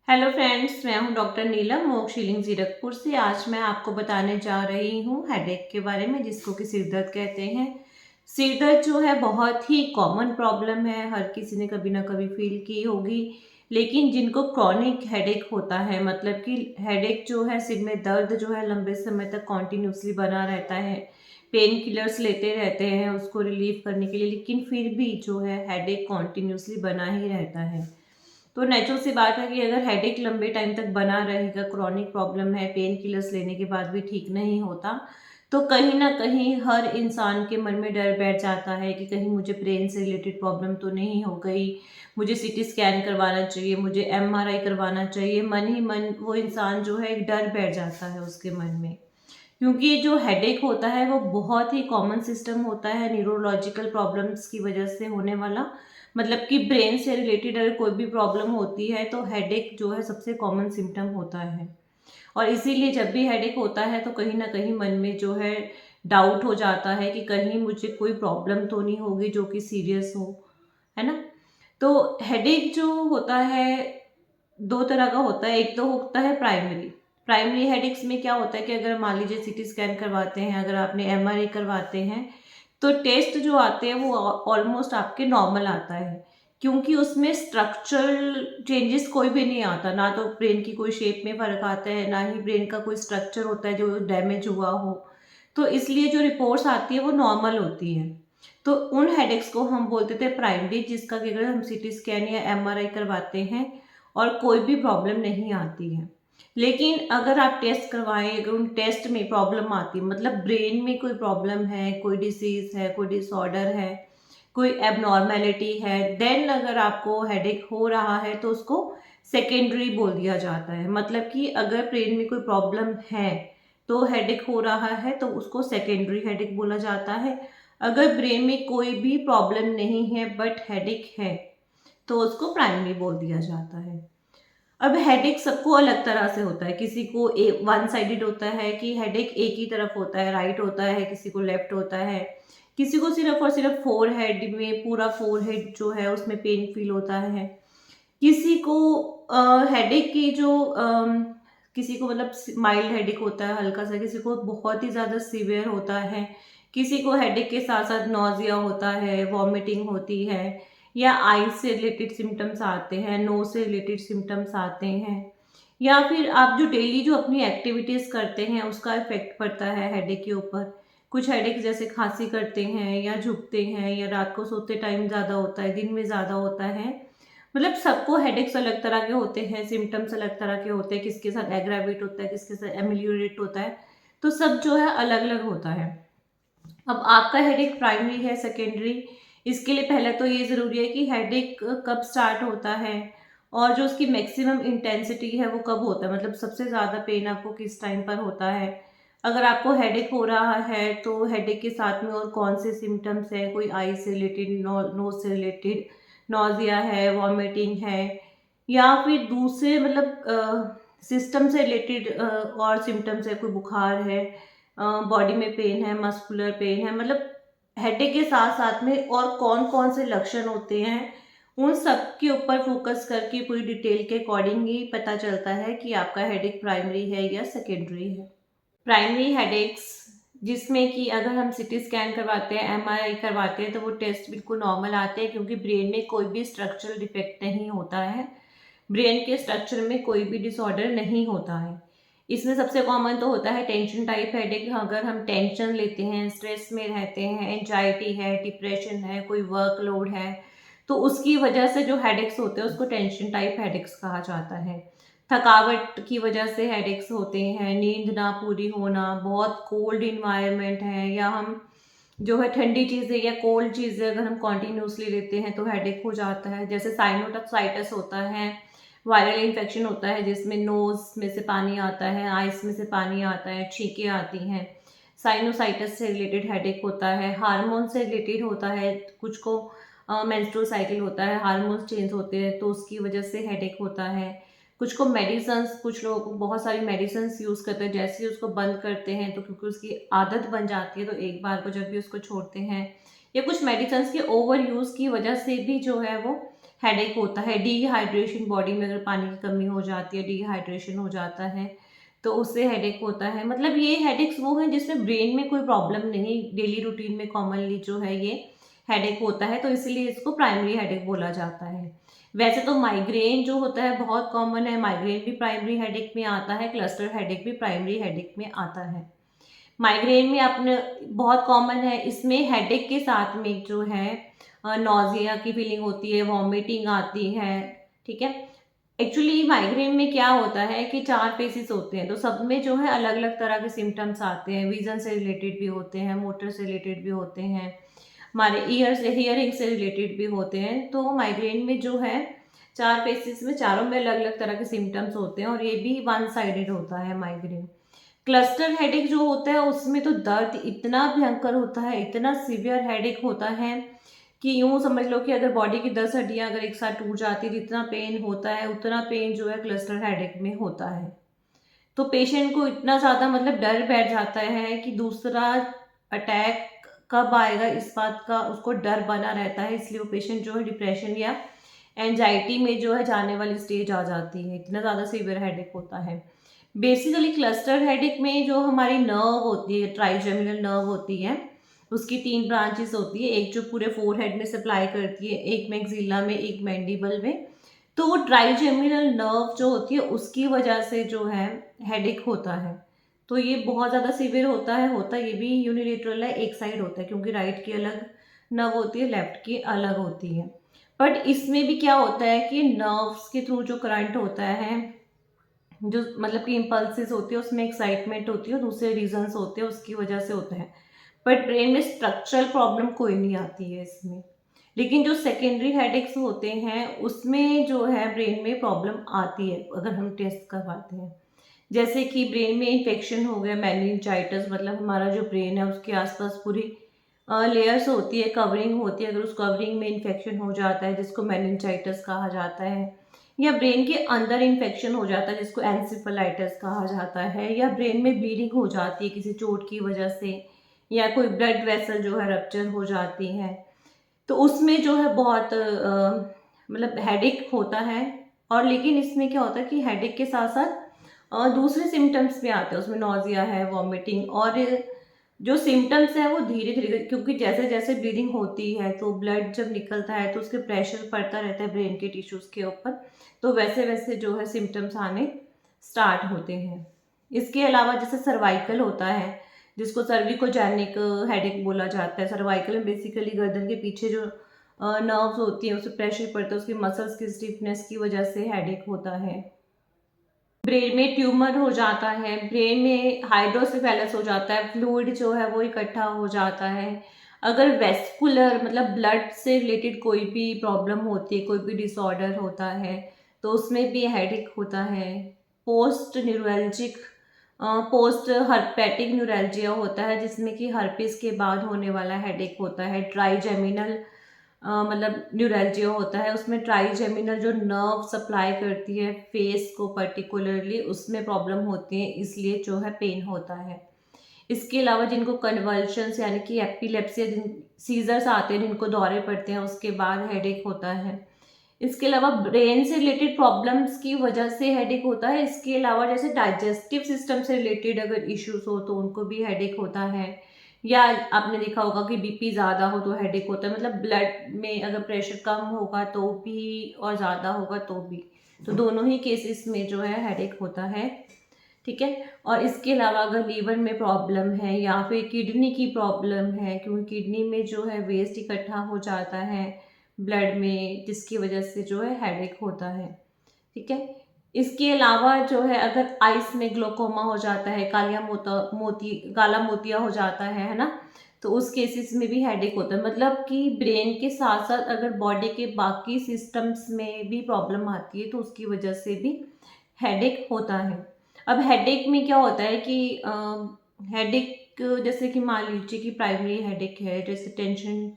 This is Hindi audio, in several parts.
हेलो फ्रेंड्स, मैं हूं डॉक्टर नीलम मोक्ष हीलिंग जीरकपुर से। आज मैं आपको बताने जा रही हूं हेडेक के बारे में, जिसको कि सिर दर्द कहते हैं। सिर दर्द जो है बहुत ही कॉमन प्रॉब्लम है, हर किसी ने कभी ना कभी फील की होगी। लेकिन जिनको क्रॉनिक हेडेक होता है, मतलब कि हेडेक जो है, सिर में दर्द जो है लंबे समय तक कॉन्टिन्यूसली बना रहता है, पेन किलर्स लेते रहते हैं उसको रिलीव करने के लिए, लेकिन फिर भी जो है हेडेक कॉन्टिन्यूसली बना ही रहता है। तो नेचुरल सी बात है कि अगर हेडेक लंबे टाइम तक बना रहेगा, क्रॉनिक प्रॉब्लम है, पेन किलर्स लेने के बाद भी ठीक नहीं होता, तो कहीं ना कहीं हर इंसान के मन में डर बैठ जाता है कि कहीं मुझे ब्रेन से रिलेटेड प्रॉब्लम तो नहीं हो गई, मुझे सीटी स्कैन करवाना चाहिए, मुझे एमआरआई करवाना चाहिए। मन ही मन वो इंसान जो है एक डर बैठ जाता है उसके मन में, क्योंकि जो हेडेक होता है वो बहुत ही कॉमन सिस्टम होता है, न्यूरोलॉजिकल प्रॉब्लम्स की वजह से होने वाला। मतलब कि ब्रेन से रिलेटेड अगर कोई भी प्रॉब्लम होती है तो हेडेक जो है सबसे कॉमन सिम्टम होता है। और इसीलिए जब भी हेडेक होता है तो कहीं ना कहीं मन में जो है डाउट हो जाता है कि कहीं मुझे कोई प्रॉब्लम तो नहीं होगी जो कि सीरियस हो, है ना। तो हेडेक जो होता है दो तरह का होता है। एक तो होता है प्राइमरी। प्राइमरी हेडेक्स में क्या होता है कि अगर मान लीजिए सीटी स्कैन करवाते हैं, अगर आपने एमआरआई करवाते हैं, तो टेस्ट जो आते हैं वो ऑलमोस्ट आपके नॉर्मल आता है, क्योंकि उसमें स्ट्रक्चरल चेंजेस कोई भी नहीं आता। ना तो ब्रेन की कोई शेप में फर्क आता है, ना ही ब्रेन का कोई स्ट्रक्चर होता है जो डैमेज हुआ हो। तो इसलिए जो रिपोर्ट्स आती है वो नॉर्मल होती है। तो उन हेडेक्स को हम बोलते थे प्राइमरी, जिसका कि अगर हम सीटी स्कैन या एमआरआई करवाते हैं और कोई भी प्रॉब्लम नहीं आती है। लेकिन अगर आप टेस्ट करवाएं, अगर उन टेस्ट में प्रॉब्लम आती है, मतलब ब्रेन में कोई प्रॉब्लम है, कोई डिसीज है, कोई डिसऑर्डर है, कोई एबनॉर्मेलिटी है, देन अगर आपको हेडेक हो रहा है तो उसको सेकेंडरी बोल दिया जाता है। मतलब कि अगर ब्रेन में कोई प्रॉब्लम है तो हेडेक हो रहा है तो उसको सेकेंडरी हेडेक बोला जाता है। अगर ब्रेन में कोई भी प्रॉब्लम नहीं है बट हेडेक है तो उसको प्राइमरी बोल दिया जाता है। अब हेडेक सबको अलग तरह से होता है। किसी को वन साइडेड होता है कि हेडेक एक ही तरफ होता है, राइट होता है, किसी को लेफ्ट होता है, किसी को सिर्फ और सिर्फ फोर हेड में, पूरा फोर हेड जो है उसमें पेन फील होता है। किसी को हेडेक की जो किसी को मतलब माइल्ड हेडेक होता है, हल्का सा, किसी को बहुत ही ज़्यादा सीवियर होता है, किसी को हेडेक के साथ साथ नोजिया होता है, वॉमिटिंग होती है, या आई से रिलेटेड सिम्टम्स आते हैं, नोज से रिलेटेड सिम्टम्स आते हैं, या फिर आप जो डेली जो अपनी एक्टिविटीज़ करते हैं उसका इफेक्ट पड़ता है हेडेक के ऊपर। कुछ हेडेक जैसे खांसी करते हैं या झुकते हैं या रात को सोते टाइम ज़्यादा होता है, दिन में ज़्यादा होता है। मतलब सबको हेडेक्स अलग तरह के होते हैं, सिम्टम्स अलग तरह के होते हैं, किसके साथ एग्रावेट होता है, किसके साथ एमिलियोरेट होता है। तो सब जो है अलग अलग होता है। अब आपका हेडेक प्राइमरी है, सेकेंडरी, इसके लिए पहले तो ये ज़रूरी है कि हेडेक कब स्टार्ट होता है और जो उसकी मैक्सिमम इंटेंसिटी है वो कब होता है, मतलब सबसे ज़्यादा पेन आपको किस टाइम पर होता है। अगर आपको हेडेक हो रहा है तो हेडेक के साथ में और कौन से सिम्टम्स हैं, कोई आई से रिलेटेड, नोज से रिलेटेड, नोजिया है, वॉमिटिंग है, या फिर दूसरे मतलब सिस्टम से रिलेटेड और सिम्टम्स है, कोई बुखार है, बॉडी में पेन है, मस्कुलर पेन है, मतलब हेडेक के साथ साथ में और कौन कौन से लक्षण होते हैं, उन सब के ऊपर फोकस करके पूरी डिटेल के अकॉर्डिंग ही पता चलता है कि आपका हेडेक प्राइमरी है या सेकेंडरी है। प्राइमरी हेडेक्स जिसमें कि अगर हम सीटी स्कैन करवाते हैं, एमआरआई करवाते हैं, तो वो टेस्ट बिल्कुल नॉर्मल आते हैं, क्योंकि ब्रेन में कोई भी स्ट्रक्चरल डिफेक्ट नहीं होता है, ब्रेन के स्ट्रक्चर में कोई भी डिसऑर्डर नहीं होता है। इसमें सबसे कॉमन तो होता है टेंशन टाइप हेडेक। अगर हम टेंशन लेते हैं, स्ट्रेस में रहते हैं, एंजाइटी है, डिप्रेशन है, कोई वर्कलोड है, तो उसकी वजह से जो हेडेक्स होते हैं उसको टेंशन टाइप हेडेक्स कहा जाता है। थकावट की वजह से हेडेक्स होते हैं, नींद ना पूरी होना, बहुत कोल्ड इन्वायरमेंट है, या हम जो है ठंडी चीज़ें या कोल्ड चीज़ें अगर हम कॉन्टिन्यूसली लेते हैं तो हेडेक हो जाता है। जैसे साइनोसाइटिस होता है, वायरल इन्फेक्शन होता है जिसमें नोज में से पानी आता है, आइस में से पानी आता है, छींकें आती हैं, साइनोसाइटिस से रिलेटेड हेडेक होता है। हार्मोन से रिलेटेड होता है, कुछ को मेंस्ट्रुअल साइकिल होता है, हार्मोन्स चेंज होते हैं तो उसकी वजह से हेडेक होता है। कुछ को मेडिसन्स, कुछ लोग बहुत सारी मेडिसन्स यूज़ करते हैं, जैसे ही उसको बंद करते हैं तो क्योंकि उसकी आदत बन जाती है, तो एक बार को जब भी उसको छोड़ते हैं, या कुछ मेडिसन्स के ओवर यूज़ की वजह से भी जो है वो हेडेक होता है। डिहाइड्रेशन, बॉडी में अगर पानी की कमी हो जाती है, डिहाइड्रेशन हो जाता है तो उससे हेडेक होता है। मतलब ये हेडेक्स वो हैं जिसमें ब्रेन में कोई प्रॉब्लम नहीं, डेली रूटीन में कॉमनली जो है ये हेडेक होता है, तो इसलिए इसको प्राइमरी हेडेक बोला जाता है। वैसे तो माइग्रेन जो होता है बहुत कॉमन है, माइग्रेन भी प्राइमरी हेडेक में आता है, क्लस्टर हेडेक भी प्राइमरी हेडेक में आता है। माइग्रेन में आपने बहुत कॉमन है, इसमें हेडेक के साथ में जो है नॉजिया की फीलिंग होती है, वॉमिटिंग आती है, ठीक है। एक्चुअली माइग्रेन में क्या होता है कि 4 फेसेस होते हैं, तो सब में जो है अलग अलग तरह के सिम्टम्स आते हैं। विजन से रिलेटेड भी होते हैं, मोटर से रिलेटेड भी होते हैं, हमारे ईयर से, हियरिंग से रिलेटेड भी होते हैं। तो माइग्रेन में जो है 4 फेसेस में चारों में अलग अलग तरह के सिम्टम्स होते हैं, और ये भी वन साइडेड होता है माइग्रेन। क्लस्टर हेडेक जो होता है उसमें तो दर्द इतना भयंकर होता है, इतना सीवियर हेडेक होता है कि यूँ समझ लो कि अगर बॉडी की 10 हड्डियाँ अगर एक साथ टूट जाती है, जितना पेन होता है उतना पेन जो है क्लस्टर हेडेक में होता है। तो पेशेंट को इतना ज़्यादा मतलब डर बैठ जाता है कि दूसरा अटैक कब आएगा इस बात का उसको डर बना रहता है, इसलिए वो पेशेंट जो है डिप्रेशन या एंजाइटी में जो है जाने वाली स्टेज आ जाती है, इतना ज़्यादा सीवियर हेडेक होता है। बेसिकली क्लस्टर हेडेक में जो हमारी नर्व होती है, ट्राइजेमिनल नर्व होती है, उसकी 3 ब्रांचेस होती है, एक जो पूरे फोरहेड में सप्लाई करती है, एक मैक्सिला में, एक मैंडिबल में। तो वो ट्राइजेमिनल नर्व जो होती है उसकी वजह से जो है हेडेक होता है। तो ये बहुत ज़्यादा सीवियर होता ये भी यूनिलेटरल है, एक साइड होता है, क्योंकि राइट की अलग नर्व होती है, लेफ्ट की अलग होती है। बट इसमें भी क्या होता है कि नर्व्स के थ्रू जो करंट होता है, जो मतलब कि इम्पल्सेस होती है उसमें एक्साइटमेंट होती है, और दूसरे रीजंस होते हैं उसकी वजह से होता है। बट ब्रेन में स्ट्रक्चरल प्रॉब्लम कोई नहीं आती है इसमें। लेकिन जो सेकेंडरी हेडेक्स होते हैं उसमें जो है ब्रेन में प्रॉब्लम आती है अगर हम टेस्ट करवाते हैं। जैसे कि ब्रेन में इन्फेक्शन हो गया, मेनिंजाइटिस, मतलब हमारा जो ब्रेन है उसके आसपास पूरी लेयर्स होती है, कवरिंग होती है, अगर उस कवरिंग में इन्फेक्शन हो जाता है जिसको मेनिंजाइटिस कहा जाता है, या ब्रेन के अंदर इन्फेक्शन हो जाता है जिसको एंसेफेलाइटिस कहा जाता है, या ब्रेन में ब्लीडिंग हो जाती है किसी चोट की वजह से, या कोई ब्लड वेसल जो है रप्चर हो जाती है, तो उसमें जो है बहुत मतलब हेडेक होता है। और लेकिन इसमें क्या होता है कि हेडेक के साथ साथ दूसरे सिम्टम्स भी आते हैं, उसमें नोजिया है, वॉमिटिंग, और जो सिम्टम्स है वो धीरे धीरे, क्योंकि जैसे जैसे ब्लीडिंग होती है तो ब्लड जब निकलता है तो उसके प्रेशर पड़ता रहता है ब्रेन के टिश्यूज़ के ऊपर, तो वैसे वैसे जो है सिम्टम्स आने स्टार्ट होते हैं। इसके अलावा जैसे सर्वाइकल होता है, जिसको सर्विकोजेनिक हेडेक बोला जाता है। सर्वाइकल में बेसिकली गर्दन के पीछे जो नर्व्स होती हैं उस पर प्रेशर पड़ता है, उसकी मसल्स की स्टिफनेस की वजह से हेडेक होता है। ब्रेन में ट्यूमर हो जाता है, ब्रेन में हाइड्रोसेफेलस हो जाता है, फ्लूइड जो है वो इकट्ठा हो जाता है। अगर वेस्कुलर मतलब ब्लड से रिलेटेड कोई भी प्रॉब्लम होती है, कोई भी डिसऑर्डर होता है, तो उसमें भी हेडेक होता है। Post neuralgic post herpetic neuralgia होता है, जिसमें कि हर्पिस के बाद होने वाला हेडेक होता है। ट्राइजेमिनल मतलब न्यूरल्जिया होता है, उसमें ट्राइजेमिनल जो नर्व सप्लाई करती है फेस को पर्टिकुलरली, उसमें प्रॉब्लम होती है, इसलिए जो है पेन होता है। इसके अलावा जिनको कन्वल्शंस यानी कि एपिलेप्सी या जिन सीजर्स आते हैं, जिनको दौरे पड़ते हैं, उसके बाद हेडेक होता है। इसके अलावा ब्रेन से रिलेटेड प्रॉब्लम्स की वजह से हेडेक होता है। इसके अलावा जैसे डाइजेस्टिव सिस्टम से रिलेटेड अगर इश्यूज हो तो उनको भी हेडेक होता है। या आपने देखा होगा कि बीपी ज़्यादा हो तो हेडेक होता है, मतलब ब्लड में अगर प्रेशर कम होगा तो भी और ज़्यादा होगा तो भी, तो दोनों ही केसेस में जो है हेडेक होता है, ठीक है। और इसके अलावा अगर लीवर में प्रॉब्लम है या फिर किडनी की प्रॉब्लम है, क्योंकि किडनी में जो है वेस्ट इकट्ठा हो जाता है ब्लड में, जिसकी वजह से जो है हेडेक होता है, ठीक है। इसके अलावा जो है अगर आइस में ग्लोकोमा हो जाता है, काला मोतिया हो जाता है ना, तो उस केसेस में भी हेडेक होता है। मतलब कि ब्रेन के साथ साथ अगर बॉडी के बाकी सिस्टम्स में भी प्रॉब्लम आती है तो उसकी वजह से भी हेडेक होता है। अब हेडेक में क्या होता है कि हेडेक जैसे कि मान लीजिए कि प्राइमरी हेडेक है, जैसे टेंशन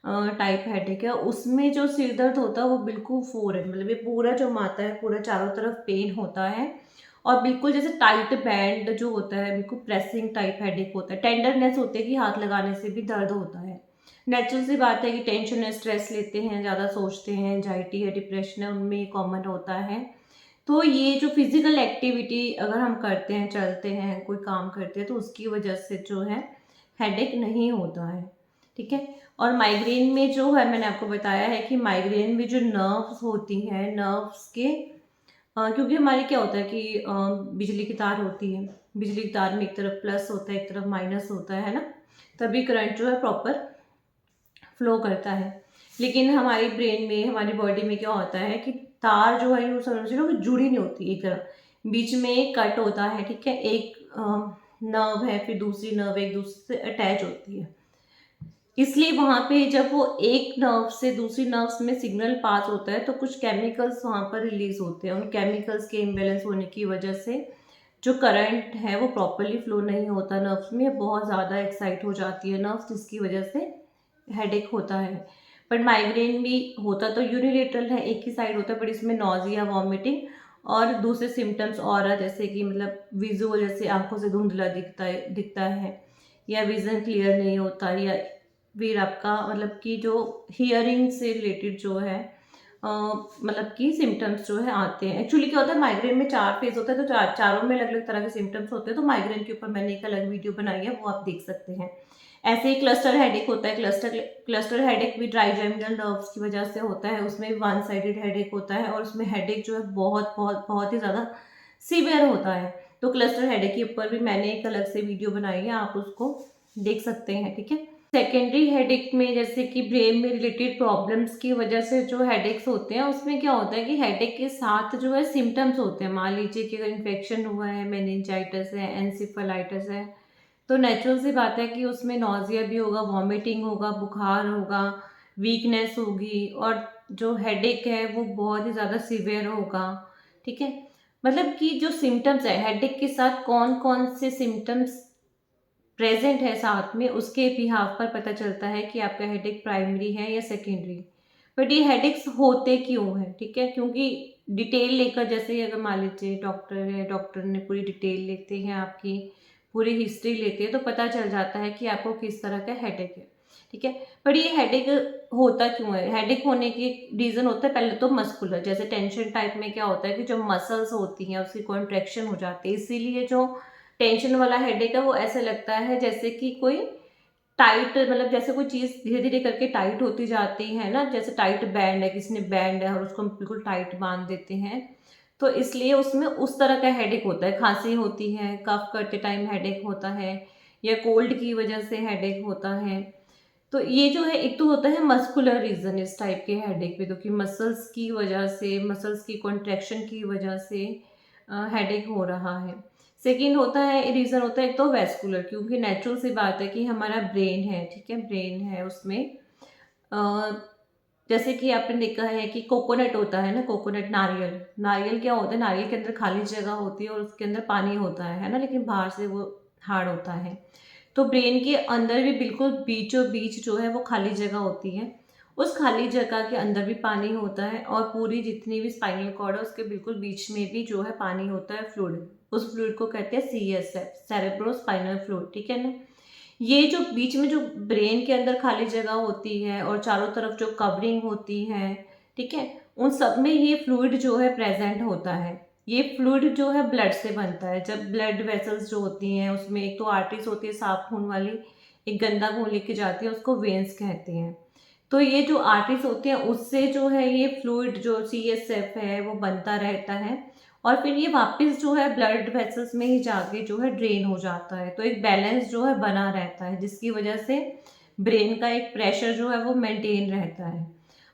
टाइप हेडेक है, उसमें जो सिर दर्द होता है वो बिल्कुल फोर है, मतलब ये पूरा जो माथा है पूरा चारों तरफ पेन होता है, और बिल्कुल जैसे टाइट बैंड जो होता है, बिल्कुल प्रेसिंग टाइप हेडेक होता है, टेंडरनेस होती है कि हाथ लगाने से भी दर्द होता है। नेचुरल सी बात है कि टेंशन है, स्ट्रेस लेते हैं, ज़्यादा सोचते हैं, एंजाइटी है, डिप्रेशन है, उनमें ये कॉमन होता है। तो ये जो फिजिकल एक्टिविटी अगर हम करते हैं, चलते हैं, कोई काम करते हैं, तो उसकी वजह से जो है हेडेक नहीं होता है, ठीक है। और माइग्रेन में जो है, मैंने आपको बताया है कि माइग्रेन में जो नर्व्स होती हैं, नर्व्स के क्योंकि हमारे क्या होता है कि बिजली की तार होती है, बिजली की तार में एक तरफ प्लस होता है, एक तरफ माइनस होता है ना, तभी करंट जो है प्रॉपर फ्लो करता है। लेकिन हमारी ब्रेन में, हमारी बॉडी में क्या होता है कि तार जो है, यूँ समझ लो कि जुड़ी नहीं होती एक तरफ, बीच में एक कट होता है, ठीक है। एक नर्व है, फिर दूसरी नर्व एक दूसरे से अटैच होती है, इसलिए वहाँ पे जब वो एक नर्व से दूसरी नर्व्स में सिग्नल पास होता है, तो कुछ केमिकल्स वहाँ पर रिलीज होते हैं। उन केमिकल्स के इम्बेलेंस होने की वजह से जो करंट है वो प्रॉपरली फ्लो नहीं होता नर्व्स में, बहुत ज़्यादा एक्साइट हो जाती है नर्व्स, जिसकी वजह से हेडेक होता है। पर माइग्रेन भी होता तो यूनिलेटरल है, एक ही साइड होता है, बट इसमें नॉजिया, वॉमिटिंग और दूसरे सिम्टम्स और है, जैसे कि मतलब विजुअल, जैसे आंखों से धुंधला दिखता है या विजन क्लियर नहीं होता, या फिर आपका मतलब कि जो हियरिंग से रिलेटेड जो है मतलब कि सिम्टम्स जो है आते हैं। एक्चुअली क्या होता है, माइग्रेन में 4 फेज होता है, तो चारों में अलग अलग तरह के सिम्टम्स होते हैं। तो माइग्रेन के ऊपर मैंने एक अलग वीडियो बनाई है, वो आप देख सकते हैं। ऐसे ही क्लस्टर हेडेक होता है। क्लस्टर हेडेक भी ट्राइजेमिनल नर्व्स की वजह से होता है, उसमें वन साइडेड हेडेक होता है, और उसमें हेडेक जो है बहुत बहुत बहुत ही ज़्यादा सीवियर होता है। तो क्लस्टर हेडेक के ऊपर भी मैंने एक अलग से वीडियो बनाई है, आप उसको देख सकते हैं, ठीक है। सेकेंडरी हेडेक में जैसे कि ब्रेन में रिलेटेड प्रॉब्लम्स की वजह से जो हेडेक्स होते हैं, उसमें क्या होता है कि हेडेक के साथ जो है सिम्टम्स होते हैं। मान लीजिए कि अगर इन्फेक्शन हुआ है, मेनिंजाइटिस है, एनसिफलाइटिस है, तो नेचुरल सी बात है कि उसमें नॉजिया भी होगा, वॉमिटिंग होगा, बुखार होगा, वीकनेस होगी, और जो हेडेक है वो बहुत ही ज़्यादा सीवियर होगा, ठीक है। मतलब कि जो सिम्टम्स है हेडेक के साथ, कौन कौन से सिम्टम्स प्रेजेंट है साथ में, उसके बिहाफ पर पता चलता है कि आपका हेडेक प्राइमरी है या सेकेंडरी। बट ये हेडेक्स होते क्यों है, ठीक है, क्योंकि डिटेल लेकर, जैसे अगर मान लीजिए डॉक्टर है, डॉक्टर ने पूरी डिटेल लेते हैं, आपकी पूरी हिस्ट्री लेते हैं, तो पता चल जाता है कि आपको किस तरह का हेडेक है, ठीक है। पर ये हेडेक होता क्यों है? हेडेक होने की रीज़न होता है पहले तो मस्कुलर, जैसे टेंशन टाइप में क्या होता है कि जो मसल्स होती हैं उसकी कॉन्ट्रैक्शन हो जाती है, इसीलिए जो टेंशन वाला हेडेक है वो ऐसे लगता है जैसे कि कोई टाइट, मतलब जैसे कोई चीज़ धीरे धीरे करके टाइट होती जाती है ना, जैसे टाइट बैंड है, किसी ने बैंड है और उसको हम बिल्कुल टाइट बांध देते हैं, तो इसलिए उसमें उस तरह का हेडेक होता है। खांसी होती है, कफ करते टाइम हेडेक होता है, या कोल्ड की वजह से हेडेक होता है। तो ये जो है, एक तो होता है मस्कुलर रीजन इस टाइप के हेडेक पे, तो कि मसल्स की वजह से, मसल्स की कॉन्ट्रैक्शन की वजह से हेडेक हो रहा है। सेकेंड होता है रीज़न, होता है एक तो वेस्कुलर, क्योंकि नेचुरल सी बात है कि हमारा ब्रेन है, ठीक है, ब्रेन है, उसमें अ, जैसे कि आपने देखा है कि कोकोनट होता है ना, कोकोनट, नारियल, नारियल क्या होता है, नारियल के अंदर खाली जगह होती है और उसके अंदर पानी होता है ना, लेकिन बाहर से वो हार्ड होता है। तो ब्रेन के अंदर भी बिल्कुल बीचों बीच जो है वो खाली जगह होती है, उस खाली जगह के अंदर भी पानी होता है, और पूरी जितनी भी स्पाइनल कॉर्ड है उसके बिल्कुल बीच में भी जो है पानी होता है, फ्लूइड। उस फ्लूइड को कहते हैं CSF, सेरेब्रो स्पाइनल फ्लूइड, ठीक है ना। ये जो बीच में जो ब्रेन के अंदर खाली जगह होती है और चारों तरफ जो कवरिंग होती है, ठीक है, उन सब में ये फ्लूइड जो है प्रेजेंट होता है। ये फ्लूइड जो है ब्लड से बनता है। जब ब्लड वेसल्स जो होती हैं उसमें एक तो आर्टरीज होती है साफ खून वाली, एक गंदा खून लेके जाती है, उसको वेन्स कहते हैं। तो ये जो आर्टरीज होती हैं उससे जो है ये फ्लूइड जो CSF है वो बनता रहता है, और फिर ये वापस जो है ब्लड वेसल्स में ही जाके जो है ड्रेन हो जाता है। तो एक बैलेंस जो है बना रहता है, जिसकी वजह से ब्रेन का एक प्रेशर जो है वो मेंटेन रहता है।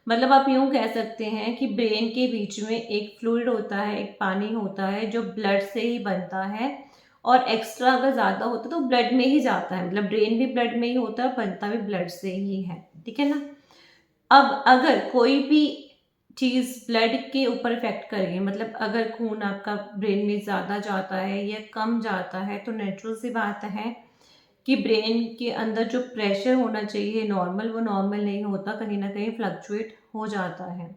मतलब आप यूँ कह सकते हैं कि ब्रेन के बीच में एक फ्लूइड होता है, एक पानी होता है जो ब्लड से ही बनता है, और एक्स्ट्रा अगर ज़्यादा होता है तो ब्लड में ही जाता है, मतलब ब्रेन भी ब्लड में ही होता है, बनता भी ब्लड से ही है, ठीक है ना। अब अगर कोई भी चीज़ ब्लड के ऊपर इफेक्ट करेगी, मतलब अगर खून आपका ब्रेन में ज़्यादा जाता है या कम जाता है, तो नेचुरल सी बात है कि ब्रेन के अंदर जो प्रेशर होना चाहिए नॉर्मल, वो नॉर्मल नहीं होता, कहीं ना कहीं फ्लक्चुएट हो जाता है।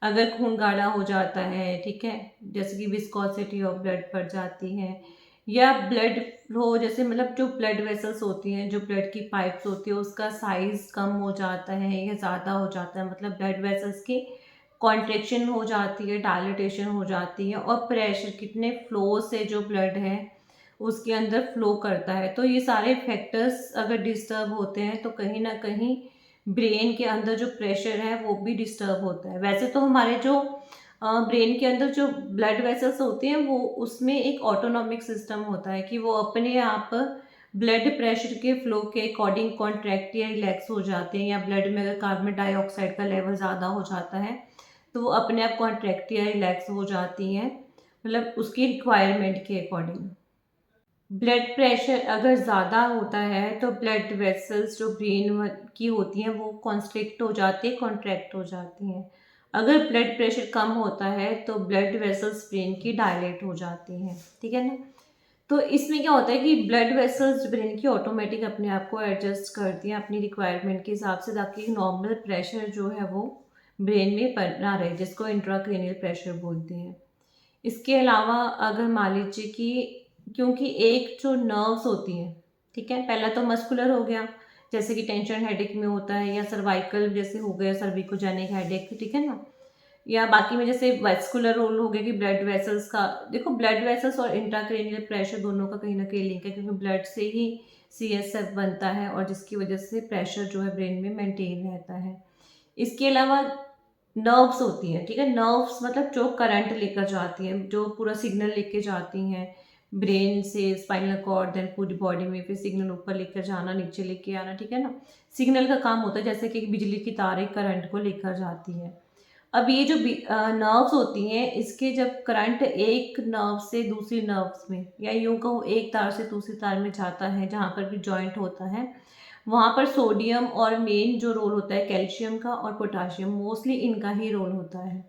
अगर खून गाढ़ा हो जाता है, ठीक है, जैसे कि विस्कोसिटी ऑफ ब्लड बढ़ जाती है, या ब्लड फ्लो, जैसे मतलब जो ब्लड वेसल्स होती हैं, जो ब्लड की पाइप्स होती है, उसका साइज़ कम हो जाता है या ज़्यादा हो जाता है, मतलब ब्लड वेसल्स की कॉन्ट्रैक्शन हो जाती है, डायलिटेशन हो जाती है, और प्रेशर कितने फ्लो से जो ब्लड है उसके अंदर फ्लो करता है। तो ये सारे फैक्टर्स अगर डिस्टर्ब होते हैं तो कहीं ना कहीं ब्रेन के अंदर जो प्रेशर है वो भी डिस्टर्ब होता है। वैसे तो हमारे जो ब्रेन के अंदर जो ब्लड वेसल्स होते हैं वो उसमें एक ऑटोनॉमिक सिस्टम होता है कि वो अपने आप ब्लड प्रेशर के फ्लो के अकॉर्डिंग कॉन्ट्रैक्ट या रिलैक्स हो जाते हैं, या ब्लड में अगर कार्बन डाइऑक्साइड का लेवल ज़्यादा हो जाता है तो वो अपने आप कॉन्ट्रैक्ट या रिलैक्स हो जाती हैं, मतलब उसकी रिक्वायरमेंट के अकॉर्डिंग। ब्लड प्रेशर अगर ज़्यादा होता है तो ब्लड वेसल्स जो ब्रेन की होती हैं वो कॉन्स्ट्रिक्ट हो जाती है, कॉन्ट्रैक्ट हो जाती हैं। अगर ब्लड प्रेशर कम होता है तो ब्लड वेसल्स ब्रेन की डायलेट हो जाती हैं, ठीक है ना। तो इसमें क्या होता है कि ब्लड वेसल्स ब्रेन की ऑटोमेटिक अपने आप को एडजस्ट करती हैं अपनी रिक्वायरमेंट के हिसाब से, ताकि नॉर्मल प्रेशर जो है वो ब्रेन में बना रहे, जिसको इंट्राक्रेनियल प्रेशर बोलते हैं। इसके अलावा अगर मान लीजिए कि, क्योंकि एक जो नर्व्स होती हैं, ठीक है, पहला तो मस्कुलर हो गया, जैसे कि टेंशन हेडेक में होता है, या सर्वाइकल जैसे हो गया सर्विकोजेनिक हेडेक, ठीक है ना। या बाकी में जैसे वेस्कुलर रोल हो गया कि ब्लड वेसल्स का, देखो ब्लड वेसल्स और इंट्राक्रेनियल प्रेशर दोनों का कहीं ना कहीं लिंक है, क्योंकि ब्लड से ही CSF बनता है और जिसकी वजह से प्रेशर जो है ब्रेन में मेंटेन रहता है। इसके अलावा नर्व्स होती हैं, ठीक है, नर्व्स मतलब जो करंट लेकर जाती हैं, जो पूरा सिग्नल लेके जाती हैं ब्रेन से स्पाइनल कॉर्ड, देन पूरी बॉडी में, फिर सिग्नल ऊपर लेकर जाना, नीचे लेके आना, ठीक है ना। सिग्नल का काम होता है जैसे कि बिजली की तार एक करंट को लेकर जाती है। अब ये जो नर्व्स होती हैं, इसके जब करंट एक नर्व से दूसरी नर्व्स में, या यूं कहूँ एक तार से दूसरी तार में जाता है, जहाँ पर भी जॉइंट होता है, वहाँ पर सोडियम और मेन जो रोल होता है कैल्शियम का और पोटाशियम, मोस्टली इनका ही रोल होता है।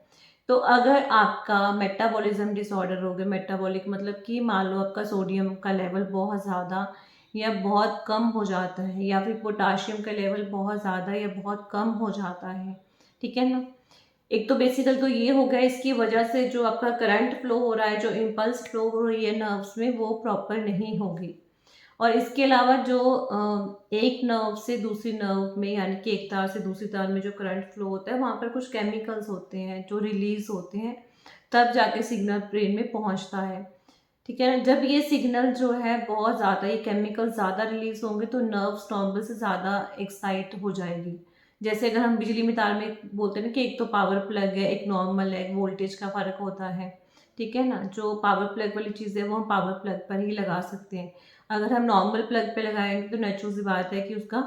तो अगर आपका मेटाबॉलिज्म डिसऑर्डर हो गया, मेटाबॉलिक मतलब कि मान लो आपका सोडियम का लेवल बहुत ज़्यादा या बहुत कम हो जाता है, या फिर पोटाशियम का लेवल बहुत ज़्यादा या बहुत कम हो जाता है, ठीक है ना। एक तो बेसिकल तो ये हो गया, इसकी वजह से जो आपका करंट फ्लो हो रहा है, जो इम्पल्स फ्लो हो रही है नर्व्स में, वो प्रॉपर नहीं होगी। और इसके अलावा जो एक नर्व से दूसरी नर्व में, यानी कि एक तार से दूसरी तार में जो करंट फ्लो होता है, वहाँ पर कुछ केमिकल्स होते हैं जो रिलीज होते हैं, तब जाके सिग्नल ब्रेन में पहुँचता है, ठीक है ना। जब ये सिग्नल जो है बहुत ज़्यादा, ये केमिकल ज़्यादा रिलीज होंगे तो नर्व्स नॉर्मल से ज़्यादा एक्साइट हो जाएगी। जैसे अगर हम बिजली में तार में बोलते हैं ना कि एक तो पावर प्लग है, एक नॉर्मल है, वोल्टेज का फ़र्क होता है, ठीक है ना। जो पावर प्लग वाली चीज़ है वो हम पावर प्लग पर ही लगा सकते हैं। अगर हम नॉर्मल प्लग पे लगाएंगे तो नेचुरल सी बात है कि उसका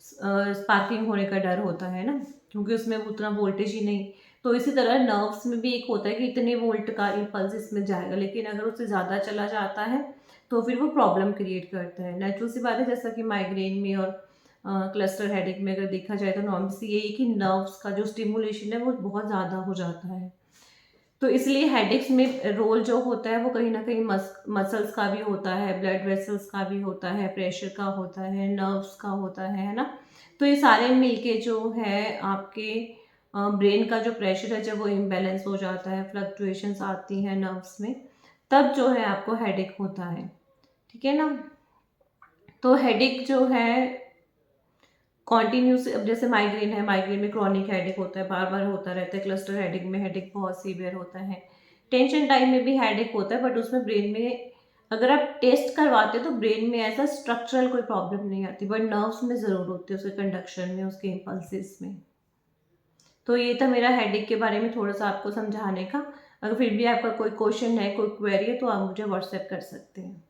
स्पार्किंग होने का डर होता है ना, क्योंकि उसमें उतना वोल्टेज ही नहीं। तो इसी तरह नर्व्स में भी एक होता है कि इतने वोल्ट का इम्पल्स इसमें जाएगा, लेकिन अगर उससे ज़्यादा चला जाता है तो फिर वो प्रॉब्लम क्रिएट करता है। नेचुरल सी बात है, जैसा कि माइग्रेन में और क्लस्टर हेडेक में अगर देखा जाए तो नॉर्मल सी यही कि नर्व्स का जो स्टिमुलेशन है वो बहुत ज़्यादा हो जाता है। तो इसलिए हेडेक्स में रोल जो होता है वो कहीं ना कहीं मसल्स का भी होता है, ब्लड वेसल्स का भी होता है, प्रेशर का होता है, नर्व्स का होता है ना। तो ये सारे मिलके जो है आपके ब्रेन का जो प्रेशर है, जब वो इम्बैलेंस हो जाता है, फ्लक्चुएशंस आती हैं नर्व्स में, तब जो है आपको हेडेक होता है, ठीक है ना। तो हेडेक जो है कॉन्टिन्यूस, अब जैसे माइग्रेन है, माइग्रेन में क्रॉनिक हेडेक होता है, बार बार होता रहता है। क्लस्टर हेडेक में हेडेक बहुत सीवियर होता है। टेंशन टाइम में भी हेडेक होता है, बट उसमें ब्रेन में अगर आप टेस्ट करवाते तो ब्रेन में ऐसा स्ट्रक्चरल कोई प्रॉब्लम नहीं आती, बट नर्व्स में ज़रूर होती है, उसके कंडक्शन में, उसके इम्पल्सिस में। तो ये था मेरा हेडेक के बारे में थोड़ा सा आपको समझाने का। अगर फिर भी आपका कोई क्वेश्चन है, कोई क्वेरी है, तो आप मुझे व्हाट्सएप कर सकते हैं।